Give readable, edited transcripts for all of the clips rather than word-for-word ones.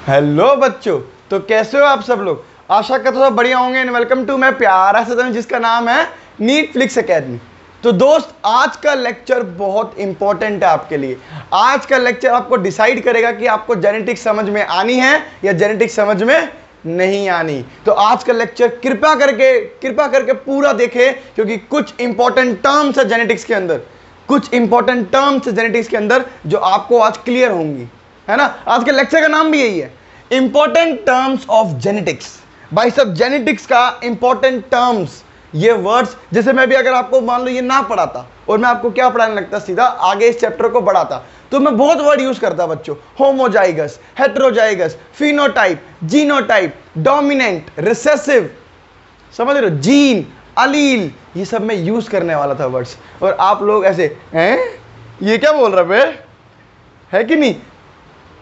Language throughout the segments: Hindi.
हेलो बच्चों, तो कैसे हो आप सब लोग। आशा करता हूँ सब बढ़िया होंगे एंड वेलकम टू माय प्यारा सा चैनल जिसका नाम है नीट फ्लिक्स एकेडमी। तो दोस्त, आज का लेक्चर बहुत इंपॉर्टेंट है आपके लिए। आज का लेक्चर आपको डिसाइड करेगा कि आपको जेनेटिक्स समझ में आनी है या जेनेटिक्स समझ में नहीं आनी। तो आज का लेक्चर कृपया करके पूरा देखें, क्योंकि कुछ इंपॉर्टेंट टर्म्स है जेनेटिक्स के अंदर, जो आपको आज क्लियर होंगी, है ना। आज के लेक्चर का नाम भी यही है, इंपॉर्टेंट टर्म्स ऑफ जेनेटिक्स। भाई सब जेनेटिक्स का इंपॉर्टेंट टर्म्स, ये वर्ड्स, जैसे मैं भी अगर आपको मान लो ये ना पढ़ाता और मैं आपको क्या पढ़ाने लगता, सीधा आगे इस चैप्टर को बढ़ाता, तो मैं बहुत वर्ड यूज करता बच्चों। Homozygous, heterozygous, phenotype, genotype, dominant, recessive, समझ रहे हो, जीन, अलील, ये सब मैं यूज करने वाला था वर्ड्स। और आप लोग ऐसे हैं, ये क्या बोल रहे है कि नहीं।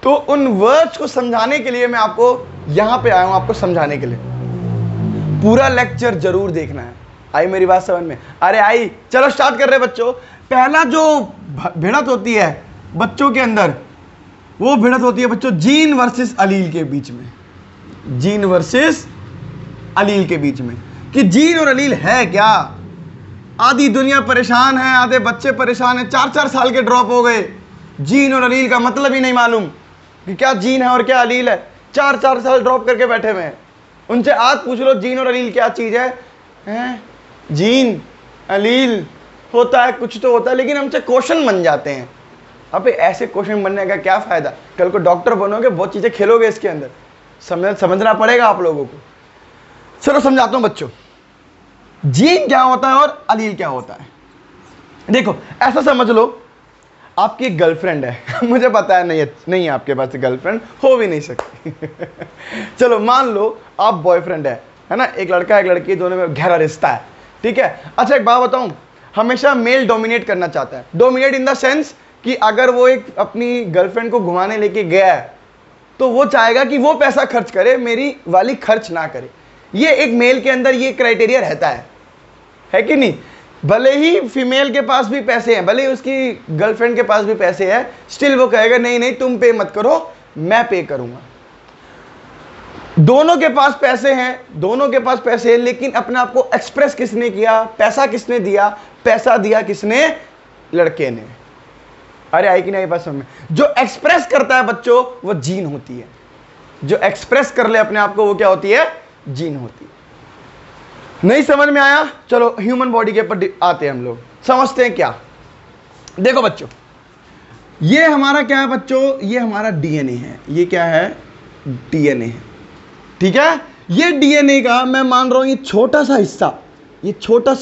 तो उन वर्ड्स को समझाने के लिए मैं आपको यहां पे आया हूं, आपको समझाने के लिए। पूरा लेक्चर जरूर देखना है। आई मेरी बात समझ में? अरे आई, चलो स्टार्ट कर रहे हैं बच्चों। पहला जो भिड़त होती है बच्चों के अंदर, वो भिड़त होती है बच्चों जीन वर्सेस अलील के बीच में। जीन वर्सेस अलील के बीच में, कि जीन और अलील है क्या। आधी दुनिया परेशान है, आधे बच्चे परेशान है, 4-4 साल के ड्रॉप हो गए। जीन और अलील का मतलब ही नहीं मालूम कि क्या जीन है और क्या अलील है। 4-4 साल ड्रॉप करके बैठे हुए हैं। उनसे आज पूछ लो जीन और अलील क्या चीज है, जीन अलील होता है, कुछ तो होता है, लेकिन हमसे क्वेश्चन बन जाते हैं। अब ऐसे क्वेश्चन बनने का क्या फायदा, कल को डॉक्टर बनोगे, बहुत चीजें खेलोगे इसके अंदर, समझना पड़ेगा आप लोगों को। चलो समझाता हूं बच्चों, जीन क्या होता है और अलील क्या होता है। देखो ऐसा समझ लो, आपकी एक गर्लफ्रेंड है मुझे पता है नहीं आपके पास गर्लफ्रेंड हो भी नहीं सकती चलो मान लो आप बॉयफ्रेंड है ना, एक लड़का एक लड़की, दोनों में गहरा रिश्ता है, ठीक है। अच्छा एक बात बताऊं, हमेशा मेल डोमिनेट करना चाहता है। डोमिनेट इन द सेंस कि अगर वो एक अपनी गर्लफ्रेंड को घुमाने लेके गया है तो वो चाहेगा कि वो पैसा खर्च करे, मेरी वाली खर्च ना करे। ये एक मेल के अंदर ये क्राइटेरिया रहता है कि नहीं। भले ही फीमेल के पास भी पैसे हैं, भले ही उसकी गर्लफ्रेंड के पास भी पैसे हैं, स्टिल वो कहेगा नहीं नहीं तुम पे मत करो, मैं पे करूंगा। दोनों के पास पैसे हैं, लेकिन अपने आप को एक्सप्रेस किसने किया, पैसा किसने दिया, पैसा दिया किसने, लड़के ने। अरे आई कि नहीं बात समझ में। जो एक्सप्रेस करता है बच्चों वो जीन होती है, जो एक्सप्रेस कर ले अपने आप को वो क्या होती है, जीन होती है। नहीं समझ में आया, चलो ह्यूमन बॉडी के ऊपर आते हैं हम लोग, समझते हैं क्या। देखो बच्चों, ये हमारा क्या है बच्चों, ये हमारा डीएनए है। ये क्या है, डीएनए है, ठीक है। ये डीएनए का मैं मान रहा हूं ये छोटा सा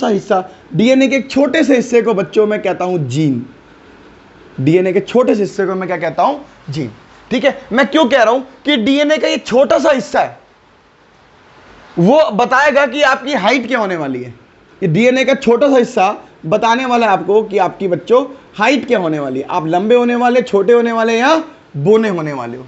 हिस्सा, डीएनए के एक छोटे से हिस्से को बच्चों मैं कहता हूं जीन। डीएनए के छोटे से हिस्से को मैं क्या कहता हूं, जीन, ठीक है। मैं क्यों कह रहा हूं कि डीएनए का ये छोटा सा हिस्सा है, वो बताएगा कि आपकी हाइट क्या होने वाली है। ये डीएनए का छोटा सा हिस्सा बताने वाला है आपको कि आपकी बच्चों हाइट क्या होने वाली है, आप लंबे होने वाले, छोटे होने वाले या बोने होने वाले हो।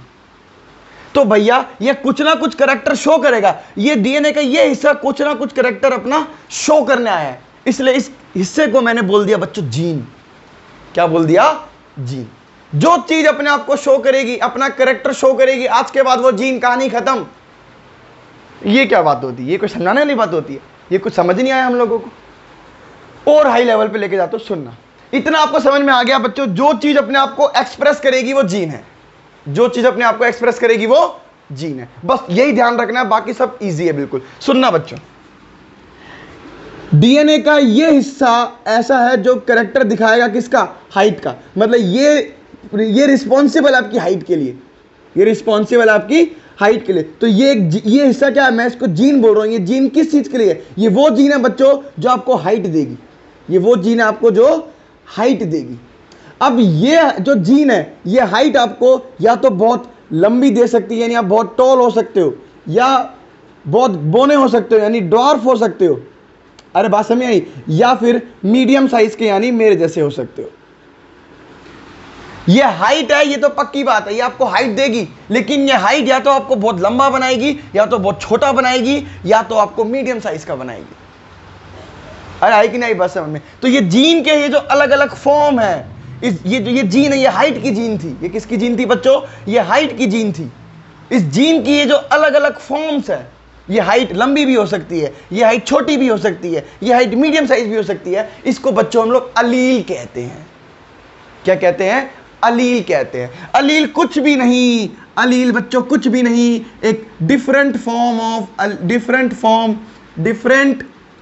तो भैया ये कुछ ना कुछ करैक्टर शो करेगा। ये डीएनए का ये हिस्सा कुछ ना कुछ करैक्टर अपना शो करने आया है, इसलिए इस हिस्से को मैंने बोल दिया बच्चों जीन। क्या बोल दिया, जीन। जो चीज अपने आप को शो करेगी, अपना करैक्टर शो करेगी, आज के बाद वो जीन, कहानी खत्म। ये क्या बात होती है, ये कोई समझाने वाली बात होती है, ये कुछ समझ नहीं आया हम लोगों को। और हाई लेवल पे लेके जाता हूं, सुनना। इतना आपको समझ में आ गया बच्चों, जो चीज अपने आप को एक्सप्रेस करेगी वो जीन है, जो चीज अपने आप को एक्सप्रेस करेगी वो जीन है। बस यही ध्यान रखना है, बाकी सब इजी है बिल्कुल। सुनना बच्चों, डीएनए का ये हिस्सा ऐसा है जो कैरेक्टर दिखाएगा किसका, हाइट का। मतलब ये रिस्पॉन्सिबल आपकी हाइट के लिए, ये रिस्पॉन्सिबल आपकी हाइट के लिए। तो ये हिस्सा क्या है, मैं इसको जीन बोल रहा हूं। ये जीन किस चीज के लिए, ये वो जीन है बच्चों जो आपको हाइट देगी, ये वो जीन है आपको जो हाइट देगी। अब ये जो जीन है ये हाइट आपको या तो बहुत लंबी दे सकती है, यानी आप बहुत टॉल हो सकते हो, या बहुत बोने हो सकते हो, यानी ड्वार्फ हो सकते हो। अरे बात समझ आई, या फिर मीडियम साइज के, यानी मेरे जैसे हो सकते हो। ये हाइट है, ये तो पक्की बात है, ये आपको हाइट देगी, लेकिन ये हाइट या तो आपको बहुत लंबा बनाएगी, या तो बहुत छोटा बनाएगी, या तो आपको मीडियम साइज का बनाएगी। अरे आई कि नहीं बस समझ में। तो ये जीन के ये जो अलग अलग फॉर्म है, ये जीन है, ये हाइट की जीन थी। ये किसकी जीन थी बच्चों, ये हाइट की जीन थी। इस जीन की ये जो अलग अलग फॉर्म्स है, ये हाइट लंबी भी हो सकती है, ये हाइट छोटी भी हो सकती है, ये हाइट मीडियम साइज भी हो सकती है, इसको बच्चों हम लोग अलील कहते हैं। क्या कहते हैं? अलील कहते हैं। अलील कुछ भी नहीं, अलील बच्चों कुछ भी नहीं, एक डिफरेंट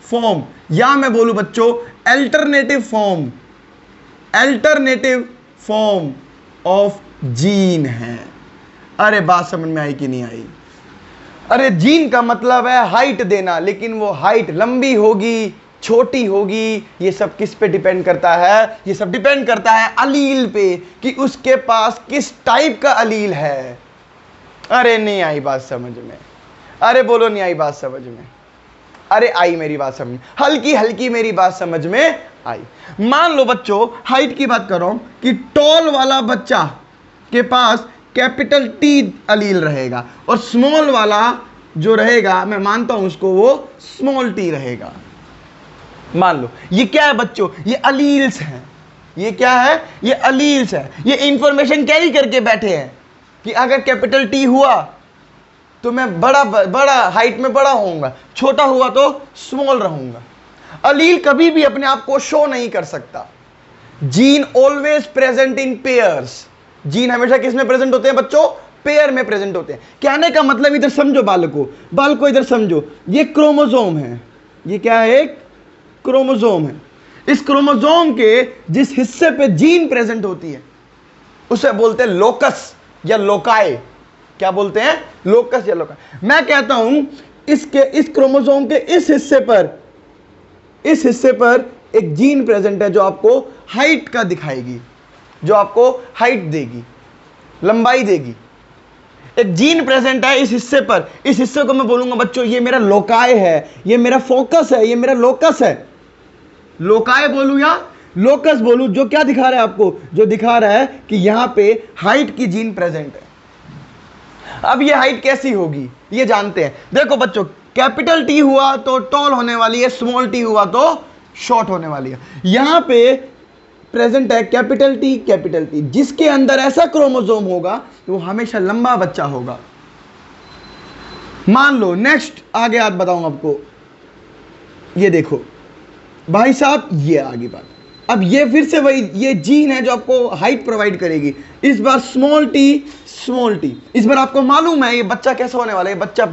फॉर्म या मैं बोलूं बच्चों अल्टरनेटिव फॉर्म ऑफ जीन है। अरे बात समझ में आई कि नहीं आई? अरे जीन का मतलब है हाइट देना, लेकिन वो हाइट लंबी होगी, छोटी होगी, ये सब किस पे डिपेंड करता है? ये सब डिपेंड करता है अलील पे, कि उसके पास किस टाइप का अलील है। अरे नहीं आई बात समझ में? अरे बोलो नहीं आई बात समझ में? अरे आई मेरी बात समझ में? हल्की हल्की मेरी बात समझ में आई। मान लो बच्चों, हाइट की बात कर रहा हूं कि टॉल वाला बच्चा के पास कैपिटल टी अलील रहेगा और स्मॉल वाला जो रहेगा, मैं मानता हूं उसको, वो स्मॉल टी रहेगा। मान लो ये क्या है बच्चों? ये अलील्स हैं। ये क्या है? ये अलील्स है। ये इंफॉर्मेशन कैरी करके बैठे हैं कि अगर कैपिटल टी हुआ तो मैं बड़ा हाइट में बड़ा होऊंगा, छोटा हुआ तो स्मॉल रहूंगा। अलील कभी भी अपने आप को शो नहीं कर सकता। Gene always present in pairs. Gene हमेशा किस में प्रेजेंट होते हैं बच्चों? पेयर में प्रेजेंट होते हैं। कहने का मतलब, इधर समझो बालको इधर समझो, ये क्रोमोसोम है। ये क्या है? एक क्रोमोसोम है। इस क्रोमोसोम के जिस हिस्से पे जीन प्रेजेंट होती है उसे बोलते हैं लोकस या लोकाई। क्या बोलते हैं? लोकस या लोकाई। मैं कहता हूं इस क्रोमोसोम के इस हिस्से पर एक जीन प्रेजेंट है जो आपको हाइट का दिखाएगी, जो आपको हाइट देगी, लंबाई देगी। एक जीन प्रेजेंट है इस हिस्से पर। इस हिस्से को मैं बोलूंगा बच्चों ये मेरा लोकाय है, ये मेरा फोकस है, ये मेरा लोकस है। लोकाय बोलूं या लोकस बोलूं? जो क्या दिखा रहा है आपको? जो दिखा रहा है कि यहां पे हाइट की जीन प्रेजेंट है। अब ये हाइट कैसी होगी ये जानते हैं। देखो बच्चों, कैपिटल टी हुआ तो टॉल होने वाली है, स्मॉल टी हुआ तो शॉर्ट होने वाली है। यहां पे प्रेजेंट है कैपिटल टी, जिसके अंदर ऐसा क्रोमोसोम होगा तो वो हमेशा लंबा बच्चा होगा। मान लो नेक्स्ट आगे आज बताऊंगा आपको। ये देखो भाई साहब, ये आगे बात। अब ये फिर से वही, ये जीन है जो आपको हाइट प्रोवाइड करेगी। इस बार स्मॉल टी। इस बार आपको मालूम है ये बच्चा कैसा होने वाला है? ये बच्चा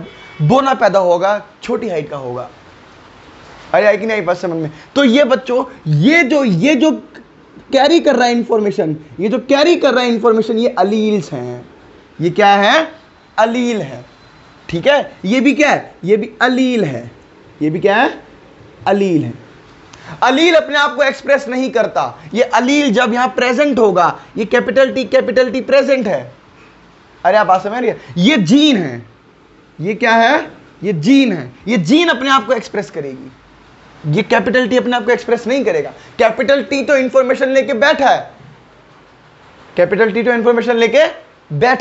बोना पैदा होगा, छोटी हाइट का होगा। अरे आई कि नहीं बात समझ में? तो ये बच्चों, ये जो कैरी कर रहा है इंफॉर्मेशन, ये अलील्स हैं। ये क्या है? अलील है। ठीक है? ये भी क्या है? ये भी अलील है। ये भी क्या है? अलील है। अलील अपने आप को एक्सप्रेस नहीं करता। ये अलील जब यहां प्रेजेंट होगा, ये कैपिटल टी प्रेजेंट है। अरे आप बात समझ रही है? ये जीन है। ये क्या है? ये जीन है। ये जीन अपने आप को एक्सप्रेस करेगी। ये कैपिटल टी अपने आप को एक्सप्रेस नहीं करेगा। कैपिटल टी तो इंफॉर्मेशन लेके बैठा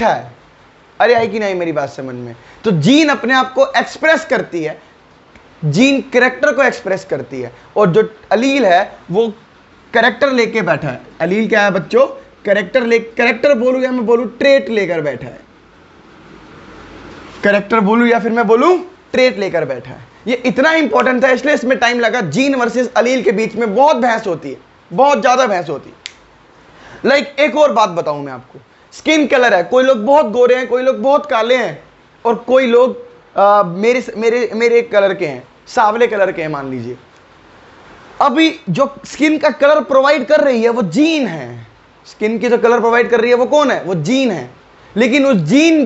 है। अरे आई कि नहीं मेरी बात समझ में? तो जीन अपने आप को एक्सप्रेस करती है, जीन कैरेक्टर को एक्सप्रेस करती है, और जो अलील है वो कैरेक्टर लेके बैठा है। अलील क्या है बच्चों? कैरेक्टर बोलूं या मैं बोलूं ट्रेट लेकर बैठा है। कैरेक्टर बोलूं या फिर मैं बोलूं ट्रेट लेकर बैठा है। ये इतना इंपॉर्टेंट था, इसलिए इसमें टाइम लगा। जीन वर्सेस अलील के बीच में बहुत बहस होती है, बहुत ज्यादा बहस होती है। एक और बात बताऊं मैं आपको, स्किन कलर है। कोई लोग बहुत गोरे हैं, कोई लोग बहुत काले हैं, और कोई लोग मेरे कलर के हैं, सांवले कलर के हैं मान लीजिए। अभी जो स्किन का कलर प्रोवाइड कर रही है वो जीन है। स्किन की जो कलर प्रोवाइड कर रही है वो कौन है? वो जीन है। लेकिन उस जीन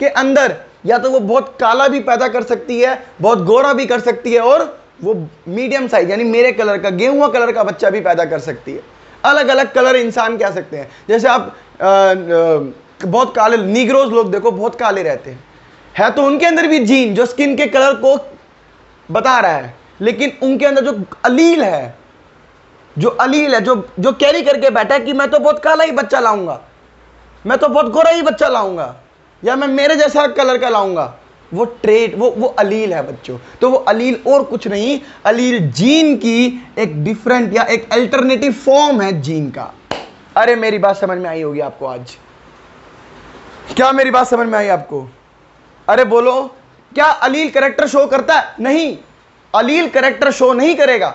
के अंदर या तो वो बहुत काला भी पैदा कर सकती है, बहुत गोरा भी कर सकती है, और वो मीडियम साइज यानी मेरे कलर का, गेहुआ कलर का बच्चा भी पैदा कर सकती है। अलग अलग कलर इंसान कह सकते हैं। जैसे आप बहुत काले नीग्रोज लोग देखो, बहुत काले रहते हैं, है तो उनके अंदर भी जीन जो स्किन के कलर को बता रहा है, लेकिन उनके अंदर जो अलील है, जो कैरी करके बैठा है कि मैं तो बहुत काला ही बच्चा लाऊंगा, मैं तो बहुत गोरा ही बच्चा लाऊंगा, या मैं मेरे जैसा कलर का लाऊंगा, वो ट्रेट, वो अलील है बच्चों। तो वो अलील और कुछ नहीं, अलील जीन की एक डिफरेंट या एक अल्टरनेटिव फॉर्म है जीन का। अरे मेरी बात समझ में आई होगी आपको आज। क्या मेरी बात समझ में आई आपको? अरे बोलो, क्या अलील कैरेक्टर शो करता है? नहीं, अलील कैरेक्टर शो नहीं करेगा।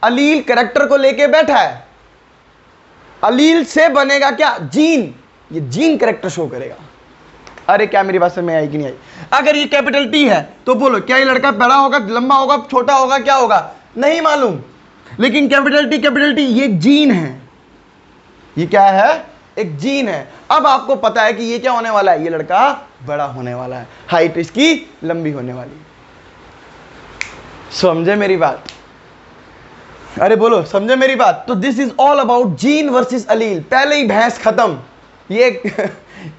अलील कैरेक्टर को लेके बैठा है। अलील से बनेगा क्या? जीन। ये जीन कैरेक्टर शो करेगा। अरे क्या मेरी बात समझ में आई कि नहीं आई? अगर ये कैपिटल टी है तो बोलो, क्या ये लड़का बड़ा होगा, लंबा होगा, छोटा होगा, क्या होगा? नहीं मालूम। लेकिन कैपिटल टी ये जीन है। ये क्या है? एक जीन है। अब आपको पता है कि ये क्या होने वाला है? ये लड़का बड़ा होने वाला है, हाइट इसकी लंबी होने वाली है। समझे मेरी बात? अरे बोलो, समझे मेरी बात? तो this is all about gene versus allele. पहले ही भैंस खत्म। ये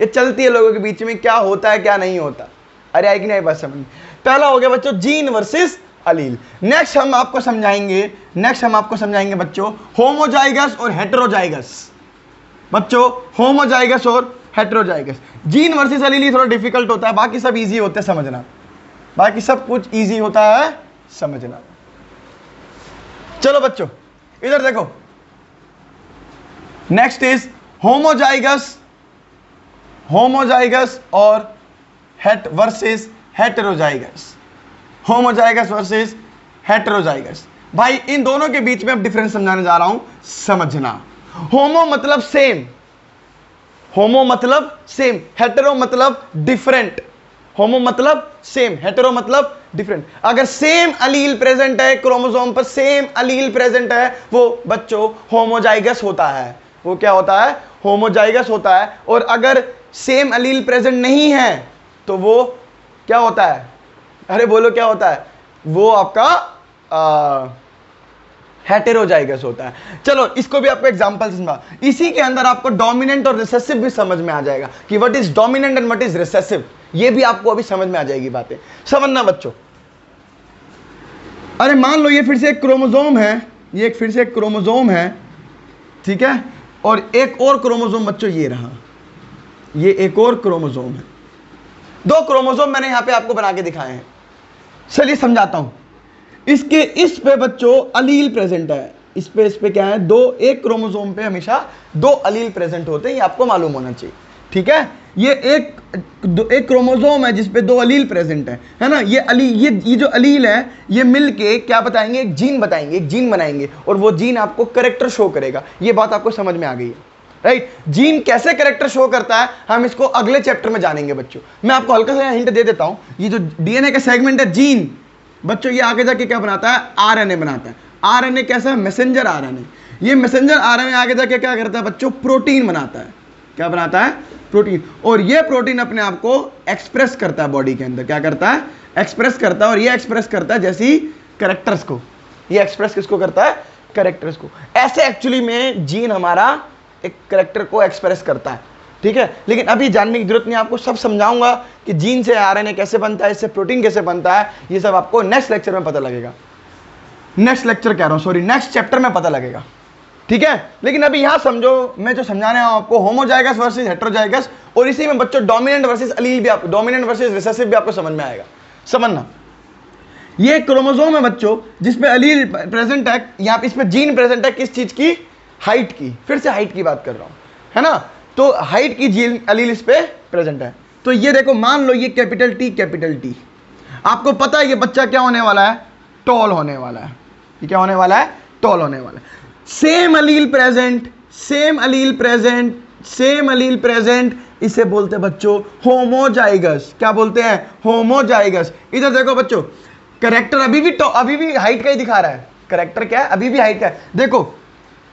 चलती है लोगों के बीच में, क्या होता है क्या नहीं होता। अरे आई कि नहीं बात समझ? पहला हो गया बच्चों जीन वर्सेस अलील। नेक्स्ट हम आपको समझाएंगे बच्चों होमोजाइगस और हेटेरोजाइगस। बच्चों होमोजाइगस और हेटेरोजाइगस। जीन वर्सेस अलील ही थोड़ा डिफिकल्ट होता है, बाकी सब इजी होते हैं समझना। बाकी सब कुछ इजी होता है समझना। चलो बच्चों इधर देखो, नेक्स्ट इज होमोजाइगस और versus heterozygous. Homozygous versus heterozygous. भाई इन दोनों के बीच में अब डिफरेंस समझाने जा रहा हूं, समझना। होमो मतलब सेम, हेटेरो मतलब डिफरेंट। होमो मतलब सेम, हेटेरो मतलब डिफरेंट। अगर सेम अलील प्रेजेंट है क्रोमोसोम पर, सेम अलील प्रेजेंट है, वो बच्चों होमोजाइगस होता है। वो क्या होता है? होमोजाइगस होता है। और अगर सेम अलील प्रेजेंट नहीं है तो वो क्या होता है? अरे बोलो क्या होता है? वो आपका हेटेरोजाइगस होता है। चलो इसको भी आपको एग्जांपल समझा। इसी के अंदर आपको डोमिनेंट और रिसेसिव भी समझ में आ जाएगा कि what is dominant and what is recessive. ये भी आपको अभी समझ में आ जाएगी बातें, समझना बच्चों। अरे मान लो ये फिर से एक क्रोमोसोम है, ये फिर से एक क्रोमोसोम है, ठीक है, और एक और क्रोमोसोम बच्चों ये रहा, ये एक और क्रोमोसोम है। दो क्रोमोसोम मैंने यहां पे आपको बना के दिखाए हैं। चलिए समझाता हूं। इसके इस पे बच्चों अलील प्रेजेंट है, इस पे क्या है? दो। एक क्रोमोसोम पे हमेशा दो अलील प्रेजेंट होते हैं, ये आपको मालूम होना चाहिए, ठीक है। ये एक क्रोमोसोम है जिसपे दो अलील प्रेजेंट है ना। ये जो अलील है ये मिलके क्या बताएंगे? एक जीन बताएंगे, एक जीन बनाएंगे, और वो जीन आपको कैरेक्टर शो करेगा। ये बात आपको समझ में आ गई है, राइट? जीन कैसे कैरेक्टर शो करता है हम इसको अगले चैप्टर में जानेंगे बच्चों। मैं आपको हल्का सा हिंट दे देता हूं। ये जो डीएनए का सेगमेंट है जीन, बच्चों ये आगे जाके क्या बनाता है? आरएनए बनाता है। आरएनए कैसा है? Messenger RNA. ये मैसेंजर आरएनए आगे जाके क्या करता है बच्चों? प्रोटीन बनाता है। क्या बनाता है? प्रोटीन। और ये प्रोटीन अपने आप को एक्सप्रेस करता है बॉडी के अंदर। क्या करता है? एक्सप्रेस करता है। और ये एक्सप्रेस करता है जैसी कैरेक्टर्स को। ये एक्सप्रेस किसको करता है? कैरेक्टर्स को। ऐसे एक्चुअली में जीन हमारा एक कैरेक्टर को एक्सप्रेस करता है, ठीक है। लेकिन अभी जानने की जरूरत नहीं, आपको सब समझाऊंगा कि जीन से आरएनए कैसे बनता है, इससे प्रोटीन कैसे बनता है। ये सब आपको नेक्स्ट लेक्चर में पता लगेगा। नेक्स्ट लेक्चर कह रहा हूं, सॉरी, नेक्स्ट चैप्टर में पता लगेगा, ठीक है। लेकिन अभी यहां समझो, मैं जो समझाने आया हूं आपको होमोजाइगस वर्सेस हेटेरोजाइगस, और इसी में बच्चों डोमिनेंट वर्सेस अलील भी, आपको डोमिनेंट वर्सेस रिसेसिव भी आपको समझ में आएगा। समझना, ये क्रोमोसोम है बच्चों जिसपे अलील प्रेजेंट है, यहां पे इसमें जीन प्रेजेंट है। किस चीज की? हाइट की। फिर से हाइट की बात कर रहा हूं, है ना। तो हाइट की जीन अलील इस पे प्रेजेंट है। तो ये देखो, मान लो ये कैपिटल टी, आपको पता है ये बच्चा क्या होने वाला है? टॉल होने वाला है। ये क्या होने वाला है? टॉल होने वाला है। सेम अलील प्रेजेंट, इसे बोलते हैं बच्चों होमोजाइगस। क्या बोलते हैं? होमोजाइगस। इधर देखो बच्चों, कैरेक्टर अभी भी हाइट का ही दिखा रहा है। कैरेक्टर क्या है? अभी भी हाइट का है। देखो,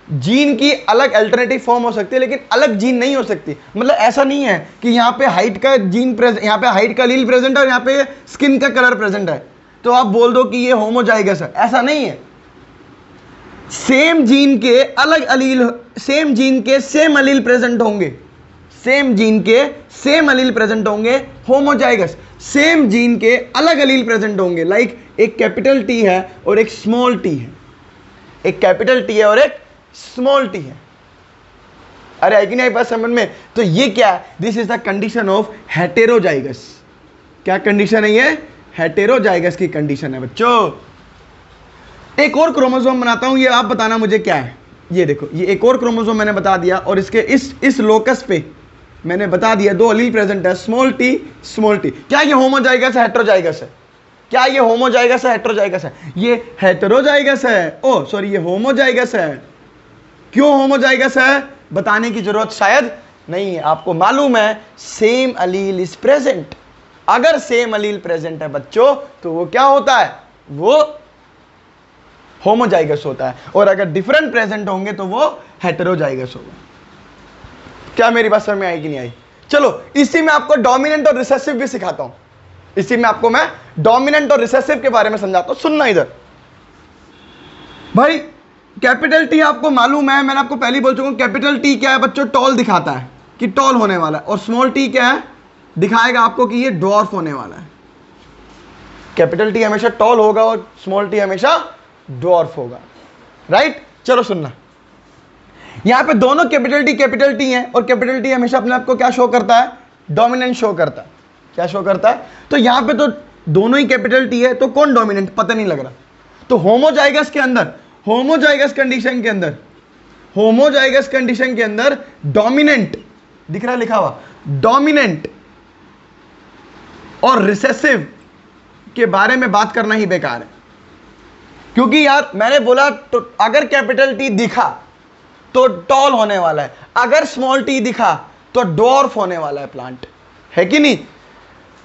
जीन की अलग अल्टरनेटिव फॉर्म हो सकती है, लेकिन अलग जीन नहीं हो सकती। मतलब ऐसा नहीं है कि यहाँ पे हाइट का जीन प्रेजेंट, यहाँ पे हाइट का अलील प्रेजेंट है और यहाँ पे स्किन का कलर प्रेजेंट है, तो आप बोल दो कि ये होमोजाइगस है। ऐसा नहीं है। सेम जीन के अलग अलील, सेम जीन के सेम अलील प्रेजेंट होंगे, सेम जीन के सेम अलील प्रेजेंट होंगे, होमोजाइगस। सेम जीन के अलग अलील प्रेजेंट होंगे, लाइक एक कैपिटल टी है और एक स्मॉल टी है, एक कैपिटल टी है और एक स्मॉल टी है। अरे है कि नहीं बात समझ में? तो ये क्या है? This is the condition of heterozygous. क्या कंडीशन है ये? हेटेरोजाइगस की कंडीशन है बच्चों। एक और क्रोमोसोम बनाता हूं, ये आप बताना मुझे क्या है। ये देखो, ये एक और क्रोमोसोम मैंने बता दिया, और इसके इस लोकस पे, मैंने बता दिया, दो अलील प्रेजेंट है, स्मॉल टी। क्या ये होमोजाइगस है, हेटेरोजाइगस है? क्या ये होमोजाइगस है, हेटेरोजाइगस है? ये हेटेरोजाइगस है। ओ सॉरी, ये होमोजाइगस है। क्यों होमोजाइगस है बताने की जरूरत शायद नहीं है, आपको मालूम है सेम अलील इज प्रेजेंट। अगर सेम अलील प्रेजेंट है बच्चों तो वो क्या होता है, वो होमोजाइगस होता है, और अगर डिफरेंट प्रेजेंट होंगे तो वो हेटेरोजाइगस होगा। क्या मेरी बात समझ में आई कि नहीं आई? चलो इसी में आपको डोमिनेंट और रिसेसिव भी सिखाता हूं। इसी में आपको मैं डोमिनेंट और रिसेसिव के बारे में समझाता हूं। सुनना इधर भाई, कैपिटल टी आपको मालूम है, मैंने आपको पहले बोल चुका हूं, कैपिटल टी क्या है बच्चों, टॉल दिखाता है कि टॉल होने वाला है, और स्मॉल टी क्या है, दिखाएगा आपको कि ये ड्वार्फ होने वाला है। कैपिटल टी हमेशा टॉल होगा और स्मॉल टी हमेशा ड्वार्फ होगा, राइट? चलो सुनना, यहां पे दोनों कैपिटल टी है, और कैपिटल टी हमेशा अपने आप को क्या शो करता है, डोमिनेंट शो करता है। क्या शो करता है? तो यहां पे तो दोनों ही कैपिटल टी है, तो कौन डोमिनेंट पता नहीं लग रहा। तो होमोजाइगस के अंदर, होमोजाइगस कंडीशन के अंदर डोमिनेंट दिख रहा है लिखा हुआ, डोमिनेंट और रिसेसिव के बारे में बात करना ही बेकार है, क्योंकि यार मैंने बोला तो अगर कैपिटल टी दिखा तो टॉल होने वाला है, अगर स्मॉल टी दिखा तो डॉर्फ होने वाला है प्लांट, है कि नहीं?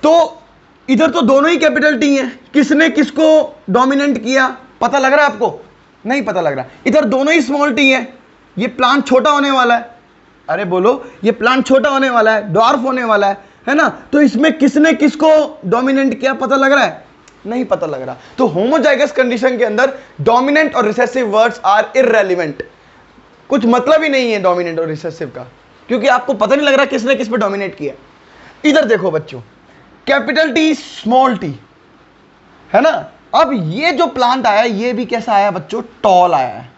तो इधर तो दोनों ही कैपिटल टी हैं, किसने किसको डोमिनेंट किया पता लग रहा है आपको? नहीं पता लग रहा। इधर दोनों ही स्मॉल टी है, ये प्लांट छोटा होने वाला है, अरे बोलो, ये प्लांट छोटा होने वाला है, डॉर्फ होने वाला है ना? तो इसमें किसने किसको डोमिनेंट किया पता लग रहा है? नहीं पता लग रहा। तो होमोजाइगस कंडीशन के अंदर डोमिनेंट और रिसेसिव वर्ड्स आर इररेलेवेंट, कुछ मतलब ही नहीं है डोमिनेंट और रिसेसिव का, क्योंकि आपको पता नहीं लग रहा किसने किस पे डोमिनेट किया। इधर देखो बच्चों, कैपिटल टी स्मॉल टी है ना, अब ये जो प्लांट आया ये भी कैसा आया बच्चों, टॉल आया है।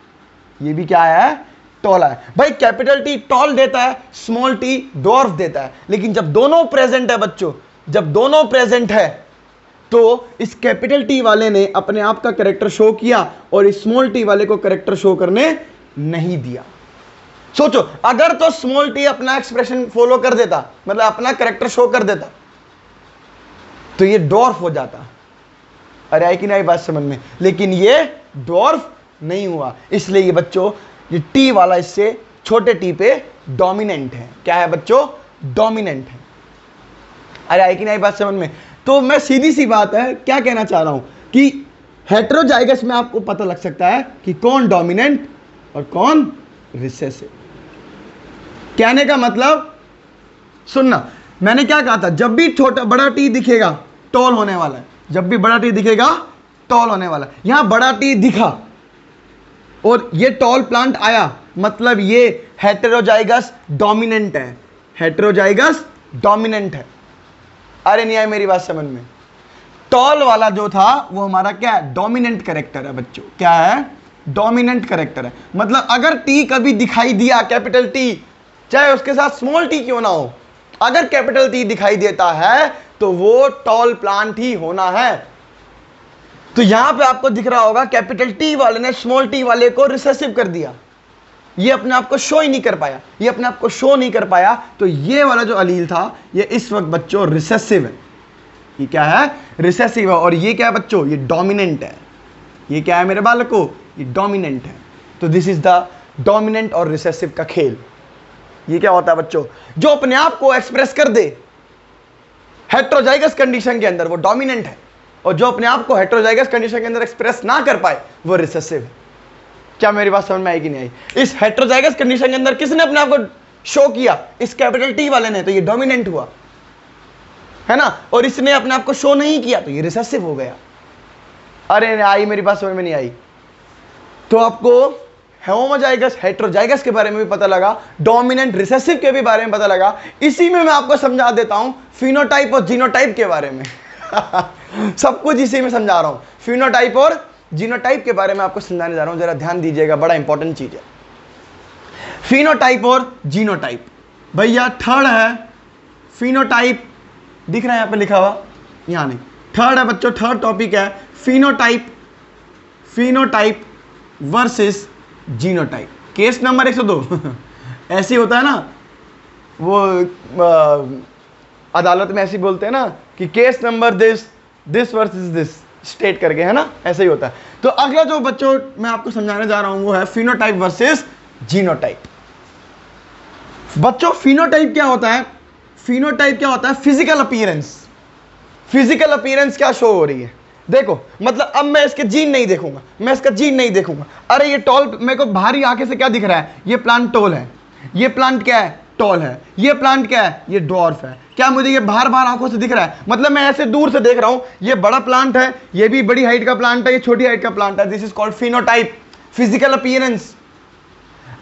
ये भी क्या आया है, टॉल आया है। भाई कैपिटल टी टॉल देता है, स्मॉल टी डॉर्फ देता है, लेकिन जब दोनों प्रेजेंट है बच्चों, जब दोनों प्रेजेंट है तो इस कैपिटल टी वाले ने अपने आप का कैरेक्टर शो किया और इस स्मॉल टी वाले को कैरेक्टर शो करने नहीं दिया। सोचो, अगर तो स्मॉल टी अपना एक्सप्रेशन फॉलो कर देता, मतलब अपना कैरेक्टर शो कर देता, तो ये डॉर्फ हो जाता। अरे आई कि नहीं बात समझ में? लेकिन ये डॉर्फ नहीं हुआ, इसलिए ये बच्चों ये टी वाला इससे छोटे टी पे डोमिनेंट है। क्या है बच्चों? डोमिनेंट है। अरे आई कि नहीं बात समझ में? तो मैं सीधी सी बात है क्या कहना चाह रहा हूं कि हेटेरोजाइगस में आपको पता लग सकता है कि कौन डोमिनेंट और कौन रिसेसिव। कहने का मतलब सुनना, मैंने क्या कहा था, जब भी छोटा बड़ा टी दिखेगा टॉल होने वाला है, जब भी बड़ा टी दिखेगा टॉल होने वाला है। यहां बड़ा टी दिखा और ये टॉल प्लांट आया, मतलब ये हेटेरोजाइगस डोमिनेंट है, हेटेरोजाइगस डोमिनेंट है। अरे नहीं आई मेरी बात समझ में? टॉल वाला जो था वो हमारा क्या है, डोमिनेंट कैरेक्टर है बच्चों। क्या है? डोमिनेंट कैरेक्टर है। मतलब अगर टी कभी दिखाई दिया, कैपिटल टी, चाहे उसके साथ स्मॉल टी क्यों ना हो, अगर कैपिटल टी दिखाई देता है तो वो टॉल प्लांट ही होना है। तो यहां पे आपको दिख रहा होगा कैपिटल टी वाले ने स्मॉल टी वाले को रिसेसिव कर दिया, ये अपने आप को शो ही नहीं कर पाया, ये अपने आप को शो नहीं कर पाया, तो ये वाला जो अलील था ये इस वक्त बच्चों रिसेसिव है। ये क्या है? रिसेसिव है। और ये क्या है बच्चों? ये डोमिनेंट है। ये क्या है मेरे बालकों? ये डोमिनेंट है। तो दिस इज द डोमिनेंट और रिसेसिव का खेल। ये क्या होता है बच्चों? जो अपने आप को एक्सप्रेस कर दे हेटेरोजाइगस कंडीशन के अंदर वो डोमिनेंट है, और जो अपने आप को हेटेरोजाइगस कंडीशन के अंदर एक्सप्रेस ना कर पाए वो रिसेसिव है। क्या मेरी बात समझ में आई कि नहीं आई? इस हेटेरोजाइगस कंडीशन के अंदर किसने अपने आप को शो किया? इस कैपिटल टी वाले ने, तो ये डोमिनेंट हुआ है ना, और इसने अपने आप को शो नहीं किया तो ये रिसेसिव हो गया। अरे आई मेरी बात समझ में नहीं आई? तो आपको होमोजाइगस हेटेरोजाइगस के बारे में भी पता लगा, डोमिनेंट रिसेसिव के भी बारे में पता लगा। इसी में मैं आपको समझा देता हूं फिनोटाइप और जीनोटाइप के बारे में सब कुछ इसी में समझा रहा हूं, फिनोटाइप और जीनोटाइप के बारे में आपको समझाने जा रहा हूं। जरा ध्यान दीजिएगा, बड़ा इंपॉर्टेंट चीज है फिनोटाइप और जीनोटाइप। भैया थर्ड है फिनोटाइप, दिख रहा है यहां पे लिखा हुआ, यहां नहीं, थर्ड है बच्चों, थर्ड टॉपिक है phenotype, phenotype versus genotype. Case number 102 ऐसे होता है ना, वो अदालत में ऐसे बोलते हैं ना कि case number this versus this state करके, है ना, ऐसे ही होता है। तो अगला जो बच्चों मैं आपको समझाने जा रहा हूं वो है फिनोटाइप वर्सेस जीनोटाइप। बच्चों फिनोटाइप क्या होता है? फिनोटाइप क्या होता है? Physical appearance. फिजिकल अपीयरेंस क्या शो हो रही है, देखो, मतलब अब मैं इसके जीन नहीं देखूंगा, मैं इसका जीन नहीं देखूंगा, अरे ये टॉल, मेरे को बाहरी आंखें से क्या दिख रहा है, ये प्लांट टॉल है, ये प्लांट क्या है, टॉल है, ये प्लांट क्या है, ये डॉर्फ है, क्या मुझे ये बाहर बाहर आंखों से दिख रहा है? मतलब मैं ऐसे दूर से देख रहा हूं, ये बड़ा प्लांट है, ये भी बड़ी हाइट का प्लांट है, ये छोटी हाइट का प्लांट है। This is called phenotype, physical appearance.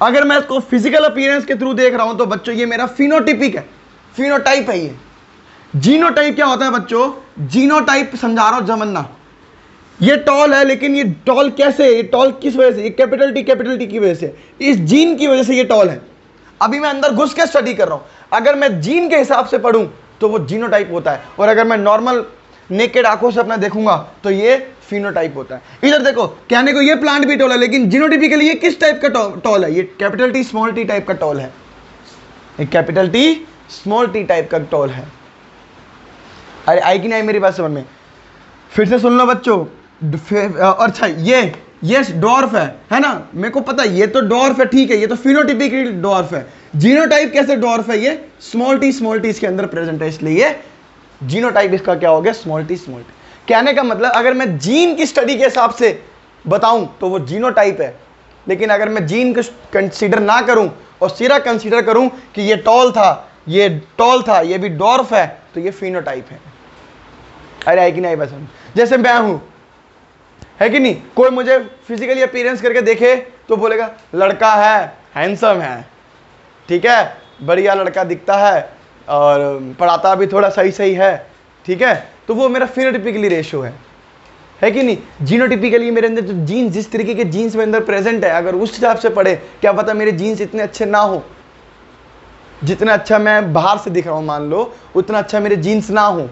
अगर मैं इसको फिजिकल अपीयरेंस के थ्रू देख रहा हूं तो बच्चों ये मेरा फिनोटिपिक है, फिनोटाइप है ये। जीनोटाइप क्या होता है बच्चों? जीनोटाइप समझा रहा हूं, जमन्ना, ये टॉल है, लेकिन ये टॉल कैसे है, ये टॉल किस वजह से, ये कैपिटल टी की वजह से, इस जीन की वजह से ये टॉल है। अभी मैं अंदर घुस के स्टडी कर रहा हूं, अगर मैं जीन के हिसाब से पढ़ूं तो वो जीनोटाइप होता है, और अगर मैं नॉर्मल नेकेड आंखों से अपना देखूंगा तो ये फिनोटाइप होता है। इधर देखो, कहने को ये प्लांट भी टॉल है, लेकिन जीनोटिपिकली ये किस टाइप का टॉल है? ये capital T small T type का टॉल है, ये capital T small T type का टॉल है। अरे आई कि नहीं मेरी बात समझ में? फिर से सुन लो बच्चों। अच्छा ये डॉर्फ है ना, मेरे को पता है ये तो डॉर्फ है, ठीक है, ये तो फिनोटिपिकली डॉर्फ है। जीनोटाइप कैसे डॉर्फ है? ये स्मॉल टी इसके अंदर प्रेजेंट है, इसलिए ये जीनोटाइप इसका क्या हो गया? Small T. कहने का मतलब अगर मैं जीन की स्टडी के हिसाब से बताऊं तो वो जीनोटाइप है, लेकिन अगर मैं जीन को कंसीडर ना करूं और सिर्फ कंसीडर करूं कि ये टॉल था, ये भी डॉर्फ है, तो ये फिनोटाइप है। अरे है कि नहीं? बस जैसे मैं हूं, है कि नहीं, कोई मुझे फिजिकली अपीयरेंस करके देखे तो बोलेगा लड़का है, हैंडसम है, ठीक है, बढ़िया लड़का दिखता है और पढ़ाता भी थोड़ा सही है, ठीक है, तो वो मेरा फिनोटिपिकली रेशो है कि नहीं? जीनोटिपिकली मेरे अंदर जो जीन्स, जिस तरीके के जीन्स मेरे अंदर प्रेजेंट है, अगर उस हिसाब से पढ़े, क्या पता मेरे जीन्स इतने अच्छे ना हो, जितना अच्छा मैं बाहर से दिख रहा हूं मान लो, उतना अच्छा मेरे जीन्स ना हो,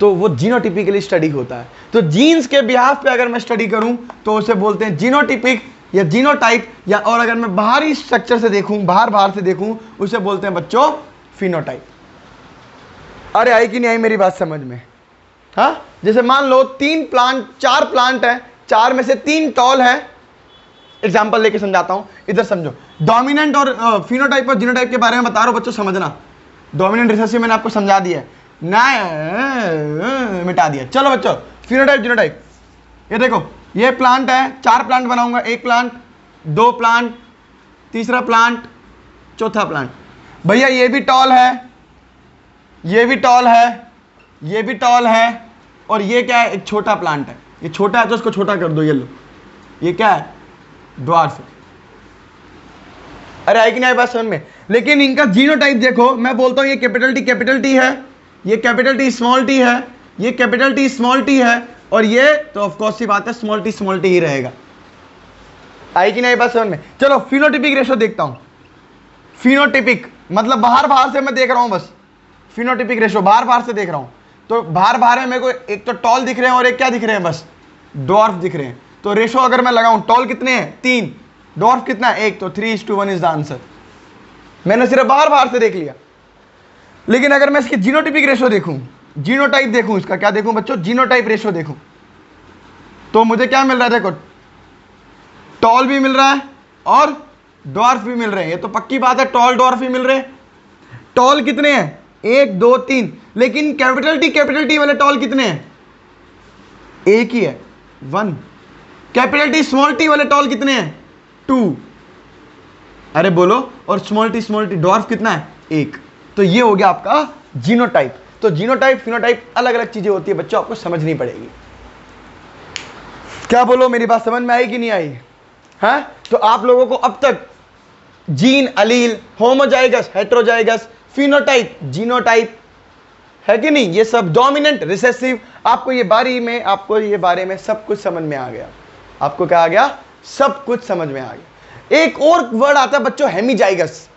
तो वो जीनोटिपिकली स्टडी होता है। तो जीन्स के बिहाफ पे अगर मैं स्टडी करूं तो उसे बोलते हैं जीनोटिपिक या जीनोटाइप, या और अगर मैं बाहरी स्ट्रक्चर से देखूं, बाहर से देखूं, उसे बोलते हैं बच्चों फिनोटाइप। अरे आई कि नहीं आई मेरी बात समझ में? हाँ, जैसे मान लो 4 प्लांट है, 4 में से 3 टॉल है। एग्जाम्पल लेके समझाता हूं, इधर समझो। डोमिनेंट और फिनोटाइप और जीनोटाइप के बारे में बता रहा हूं बच्चों, समझना। डोमिनेंट रिसेसिव मैंने आपको समझा दिया है ना, मिटा दिया। चलो बच्चों, फिनोटाइप जीनोटाइप, ये देखो, ये प्लांट है, 4 प्लांट बनाऊंगा, 1 प्लांट, 2 प्लांट, तीसरा प्लांट, चौथा प्लांट। भैया ये भी टॉल है, ये भी टॉल है, ये भी टॉल है, और ये क्या है? एक छोटा प्लांट है। ये छोटा है तो इसको छोटा कर दो, ये लो, ये क्या है? ड्वार्फ है। अरे आई कि नहीं बात समझ में? लेकिन इनका जीनोटाइप देखो, मैं बोलता हूं ये कैपिटल टी है, ये कैपिटल टी स्मॉल टी है, ये कैपिटल टी स्मॉल टी है, और ये तो ऑफ कोर्स सी बात है स्मॉल टी ही रहेगा। आई कि नहीं बात समझ में? चलो फिनोटिपिक रेशो देखता हूं। फिनोटिपिक मतलब बाहर से मैं देख रहा हूं, बस फिनोटिपिक रेशो बाहर से देख रहा हूं, तो बाहर है मेरे को एक तो टॉल दिख रहे हैं और एक क्या दिख रहे हैं? बस डॉर्फ दिख रहे हैं। तो रेशो अगर मैं लगाऊं, टॉल कितने हैं? 3, डॉर्फ कितना है? 1, तो 3:1 इज द आंसर। मैंने सिर्फ बाहर से देख लिया। लेकिन अगर मैं इसकी जीनोटिपिक रेशो देखूं, जीनोटाइप देखूं, इसका क्या देखूं बच्चों? जीनोटाइप रेशो देखूं, तो मुझे क्या मिल रहा है? देखो, टॉल भी मिल रहा है और डॉर्फ भी मिल रहे हैं। ये तो पक्की बात है, टॉल डॉर्फ भी मिल रहे हैं। टॉल कितने हैं? 1, 2, 3। लेकिन कैपिटल टी वाले टॉल कितने हैं? एक ही है, 1। कैपिटल टी स्मॉल टी वाले टॉल कितने हैं? 2। अरे बोलो, और स्मॉल टी डॉर्फ कितना है? 1। तो ये हो गया आपका जीनोटाइप। तो जीनोटाइप फिनोटाइप अलग अलग चीजें होती है बच्चों, आपको समझनी पड़ेगी। क्या बोलो, मेरी बात समझ में आई कि नहीं आई? है? तो आप लोगों को अब तक gene, allele, homozygous, heterozygous, phenotype, genotype, है कि नहीं, ये सब डोमिनेंट, रिसेसिव, आपको ये बारे में सब कुछ समझ में आ गया। आपको क्या आ गया? सब कुछ समझ में आ गया। एक और वर्ड आता है बच्चों, हेमीजाइगस।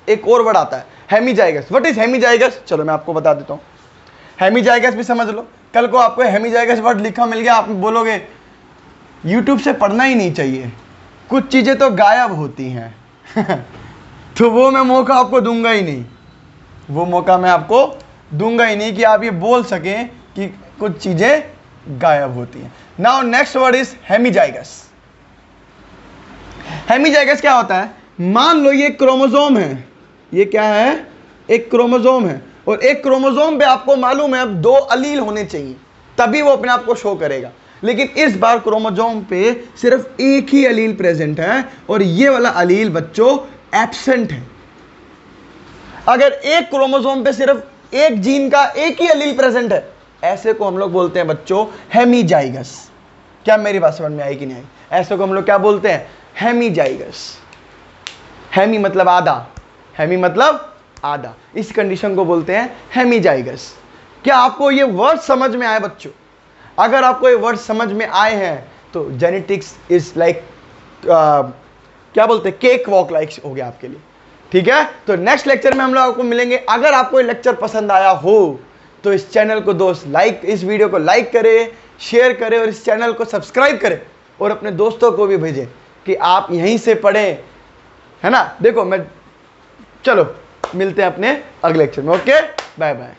एक और वर्ड आता है हेमीजाइगस। What is hemizygous? चलो मैं आपको बता देता हूं। हेमीजाइगस भी समझ लो। कल को आपको हेमीजाइगस वर्ड लिखा मिल गया, आप बोलोगे YouTube से पढ़ना ही नहीं चाहिए, कुछ चीजें तो गायब होती हैं। तो वो मैं मौका आपको दूंगा ही नहीं, वो मौका मैं आपको दूंगा ही नहीं कि आप ये बोल सकें कि कुछ चीजें गायब होती हैं। Now next word is hemizygous. Hemizygous क्या होता है? मान लो ये क्रोमोसोम है, ये क्या है? एक क्रोमोसोम है, और एक क्रोमोसोम पे आपको मालूम है अब 2 अलील होने चाहिए तभी वो अपने आप को शो करेगा, लेकिन इस बार क्रोमोसोम पे सिर्फ एक ही अलील प्रेजेंट है और ये वाला अलील बच्चों एब्सेंट है। अगर एक क्रोमोसोम पे सिर्फ एक जीन का एक ही अलील प्रेजेंट है, ऐसे को हम लोग बोलते हैं बच्चों हेमीजाइगस। क्या मेरी बात समझ में आई कि नहीं आई? ऐसे को हम लोग क्या बोलते हैं? हेमीजाइगस। हेमी मतलब आधा, हेमी मतलब आधा, इस कंडीशन को बोलते हैं हेमीजाइगस। क्या आपको ये वर्ड समझ में आए बच्चों? अगर आपको ये वर्ड समझ में आए हैं तो जेनेटिक्स इज लाइक क्या बोलते हैं, केक वॉक लाइक हो गया आपके लिए। ठीक है, तो नेक्स्ट लेक्चर में हम लोग आपको मिलेंगे। अगर आपको ये लेक्चर पसंद आया हो तो इस चैनल को दोस्त लाइक, इस वीडियो को लाइक करें, शेयर करें और इस चैनल को सब्सक्राइब करें और अपने दोस्तों को भी भेजें कि आप यहीं से पढ़ें, है ना। देखो मैं, चलो मिलते हैं अपने अगले लेक्चर में। Okay, bye bye.